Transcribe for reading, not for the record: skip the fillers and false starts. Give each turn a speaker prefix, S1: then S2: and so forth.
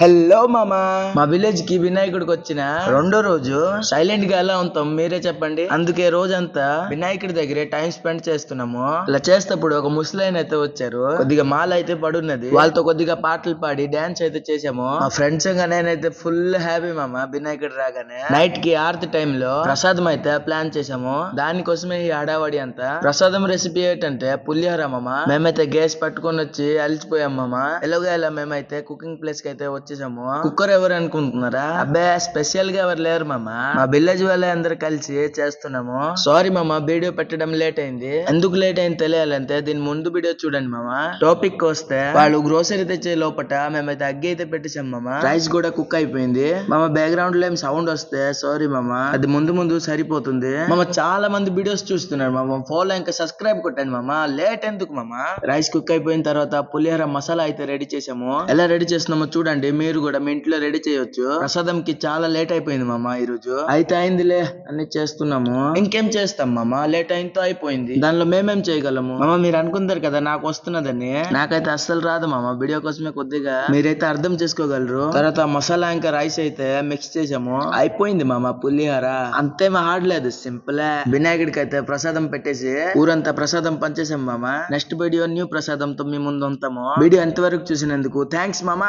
S1: Hello మామా, మా village కి వినాయకుడికి వచ్చిన రెండో రోజు సైలెంట్ గా ఎలా ఉంటాం మీరే చెప్పండి. అందుకే రోజంతా వినాయకుడి దగ్గరే టైం స్పెండ్ చేస్తున్నాము. ఇలా చేస్తప్పుడు ఒక ముసలైన అయితే వచ్చారు. కొద్దిగా మాల అయితే పడున్నది. వాళ్ళతో కొద్దిగా పాటలు పాడి డాన్స్ అయితే చేసాము. మా ఫ్రెండ్స్ గా నేనైతే ఫుల్ హ్యాపీ మామ. వినాయకుడు రాగానే నైట్ కి ఆర్తి టైం లో ప్రసాదం అయితే ప్లాన్ చేసాము. దానికోసమే ఈ హడావడి అంతా. ప్రసాదం రెసిపీ ఏంటంటే పులిహోర మామ. మేమైతే గ్యాస్ పట్టుకొని వచ్చి అలిసిపోయాం మామ. ఎలాగో ఇలా మేమైతే కుకింగ్ ప్లేస్ కి అయితే వచ్చేసాము. కుక్కర్ ఎవరు అనుకుంటున్నారా? అబ్బే స్పెషల్ గా ఎవరు లేరు మామ. మా విలేజ్ వాళ్ళే అందరు కలిసి చేస్తున్నాము. సారీ మామ, వీడియో పెట్టడం లేట్ అయింది. ఎందుకు లేట్ అయింది తెలియాలంటే దీని ముందు వీడియో చూడండి మామ. టాపిక్ వస్తే వాళ్ళు గ్రోసరీ తెచ్చే లోపట మేమైతే అగ్గి అయితే పెట్టేసాం మామ. రైస్ కూడా కుక్ అయిపోయింది మామ. బ్యాక్గ్రౌండ్ లో ఏం సౌండ్ వస్తే సారీ మామ, అది ముందు ముందు సరిపోతుంది మామ. చాలా మంది వీడియోస్ చూస్తున్నారు మామ. ఫాలో ఇంకా సబ్స్క్రైబ్ కొట్టండి మామ. లేట్ ఎందుకు మామ. రైస్ కుక్ అయిపోయిన తర్వాత పులిహోర మసాలా అయితే రెడీ చేసాము. ఎలా రెడీ చేస్తున్నామో చూడండి. మీరు కూడా మీ ఇంట్లో రెడీ చేయొచ్చు. ప్రసాదం కి చాలా లేట్ అయిపోయింది మామ. ఈ రోజు అయితే అయిందిలే అన్ని చేస్తున్నాము. ఇంకేం చేస్తాం మామ, లేట్ అయిందో అయిపోయింది. దానిలో మేమేం చేయగలము మామ. మీరు అనుకుంటారు కదా నాకు వస్తున్నదని. నాకైతే అస్సలు రాదు మామ. వీడియో కోసమే కొద్దిగా మీరైతే అర్థం చేసుకోగలరు. తర్వాత మసాలా ఇంకా రైస్ అయితే మిక్స్ చేసాము. అయిపోయింది మామ పులిహోర. అంతేమీ ఆడలేదు, సింపుల్. వినాయకుడికి అయితే ప్రసాదం పెట్టేసి ఊరంతా ప్రసాదం పంచేసాం మామ. నెక్స్ట్ వీడియో న్యూ ప్రసాదంతో మీ ముందు ఉంటాము. వీడియో ఎంతవరకు చూసినందుకు థ్యాంక్స్ మామ.